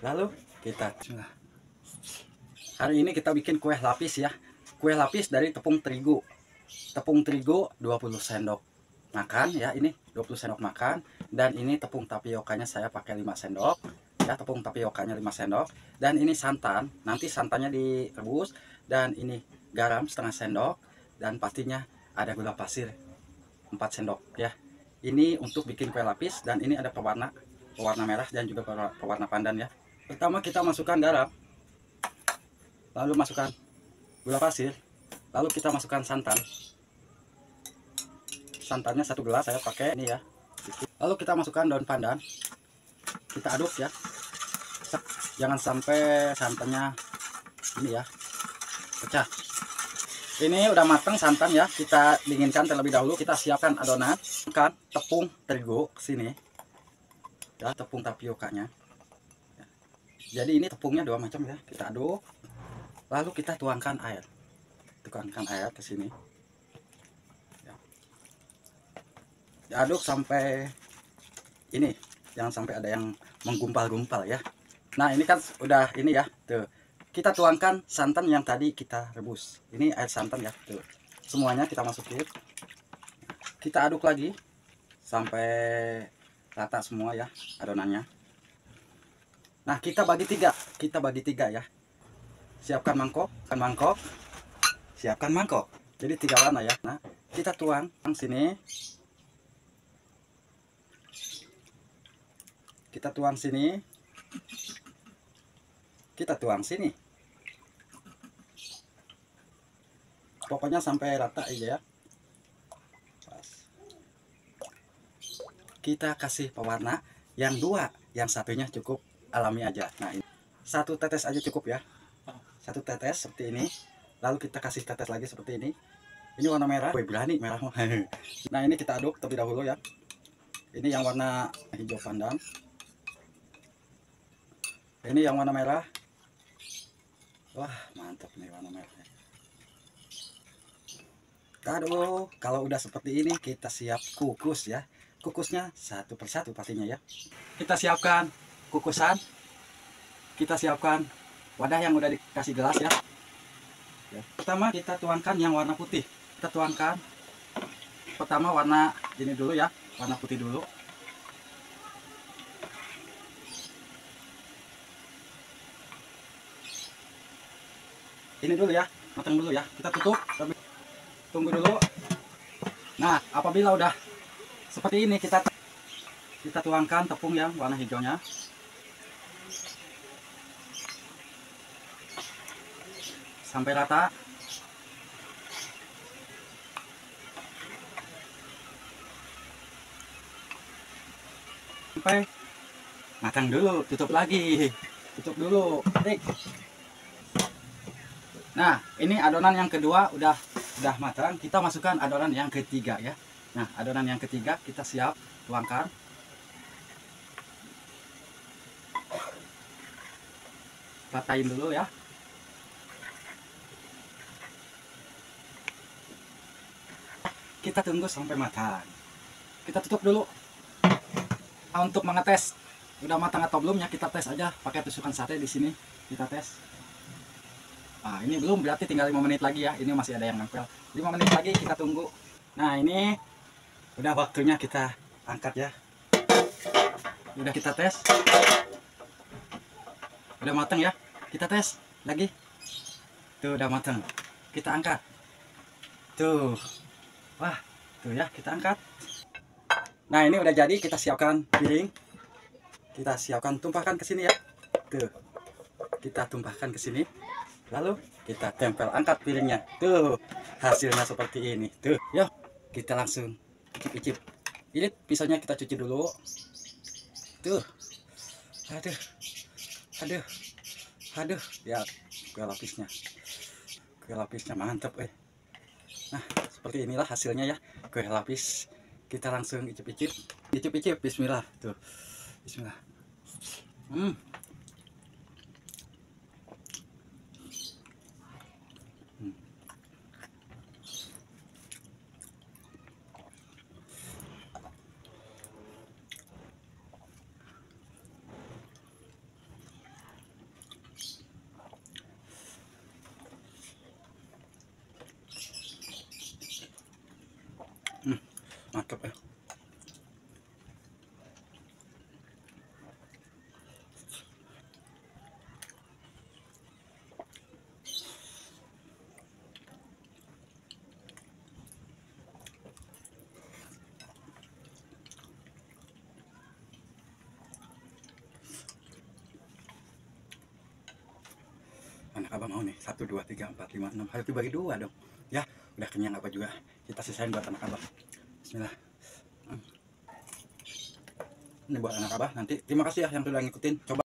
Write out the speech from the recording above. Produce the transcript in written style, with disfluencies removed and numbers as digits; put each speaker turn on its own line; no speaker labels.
Lalu kita hari ini kita bikin kue lapis ya. Kue lapis dari tepung terigu. Tepung terigu 20 sendok makan ya, ini 20 sendok makan. Dan ini tepung tapiokanya saya pakai 5 sendok ya, tepung tapiokanya 5 sendok. Dan ini santan, nanti santannya direbus. Dan ini garam setengah sendok. Dan pastinya ada gula pasir 4 sendok ya. Ini untuk bikin kue lapis. Dan ini ada pewarna merah dan juga pewarna pandan ya. Pertama kita masukkan garam, lalu masukkan gula pasir, lalu kita masukkan santan. Santannya 1 gelas saya pakai ini ya. Lalu kita masukkan daun pandan, kita aduk ya. Jangan sampai santannya ini ya pecah. Ini udah matang santan ya, kita dinginkan terlebih dahulu. Kita siapkan adonan, kan tepung terigu ke sini ya, tepung tapiokanya. Jadi ini tepungnya 2 macam ya, kita aduk. Lalu kita tuangkan air ke sini ya. Diaduk sampai ini, jangan sampai ada yang menggumpal-gumpal ya. Nah ini kan udah ini ya, tuh kita tuangkan santan yang tadi kita rebus. Ini air santan ya, tuh semuanya kita masukin, kita aduk lagi sampai rata semua ya adonannya. Nah kita bagi tiga ya. Siapkan mangkok, siapkan mangkok. Jadi 3 warna ya. Nah kita tuang sini, kita tuang sini, kita tuang sini. Pokoknya sampai rata aja ya. Kita kasih pewarna yang 2, yang satunya cukup alami aja. Nah ini 1 tetes aja cukup ya, 1 tetes seperti ini. Lalu kita kasih tetes lagi seperti ini. Ini warna merah, woi berani merah. Nah ini kita aduk terlebih dahulu ya. Ini yang warna hijau pandan, ini yang warna merah. Wah mantap nih warna merahnya. Aduh, kalau udah seperti ini kita siap kukus ya. Kukusnya 1 persatu pastinya ya. Kita siapkan kukusan, kita siapkan wadah yang udah dikasih gelas ya. Pertama kita tuangkan yang warna putih. Kita tuangkan pertama warna ini dulu ya, warna putih dulu. Ini dulu ya, matang dulu ya. Kita tutup, tunggu dulu. Nah apabila udah seperti ini kita tuangkan tepung yang warna hijaunya. Sampai rata. Sampai matang dulu, tutup lagi. Tutup dulu. Nah, ini adonan yang kedua udah matang. Kita masukkan adonan yang ketiga ya. Nah, adonan yang ketiga kita siap tuangkan. Ratain dulu ya. Kita tunggu sampai matang. Kita tutup dulu. Nah, untuk mengetes udah matang atau belum ya, kita tes aja pakai tusukan sate di sini. Kita tes. Nah, ini belum, berarti tinggal 5 menit lagi ya. Ini masih ada yang nempel. 5 menit lagi kita tunggu. Nah, ini udah waktunya kita angkat ya. Udah kita tes. Udah matang ya. Kita tes lagi. Tuh udah matang. Kita angkat. Tuh. Wah, tuh ya, kita angkat. Nah, ini udah jadi, kita siapkan piring. Kita siapkan, tumpahkan ke sini ya. Tuh. Kita tumpahkan ke sini. Lalu kita tempel, angkat piringnya. Tuh, hasilnya seperti ini. Tuh, yuk kita langsung icip-icip. Ini pisaunya kita cuci dulu. Tuh. Aduh. Aduh. Aduh, ya kue lapisnya. Kue lapisnya mantap Nah, seperti inilah hasilnya ya, kue lapis. Kita langsung icip-icip. Icip-icip, bismillah. Tuh. Bismillah. Mantap ya. Anak abah mau nih 1 2 3 4 5 6 harus dibagi 2 dong ya. Udah kenyang apa juga kita sisain buat anak abah. Bismillah. Ini buat anak abah nanti. Terima kasih ya yang sudah ngikutin. Coba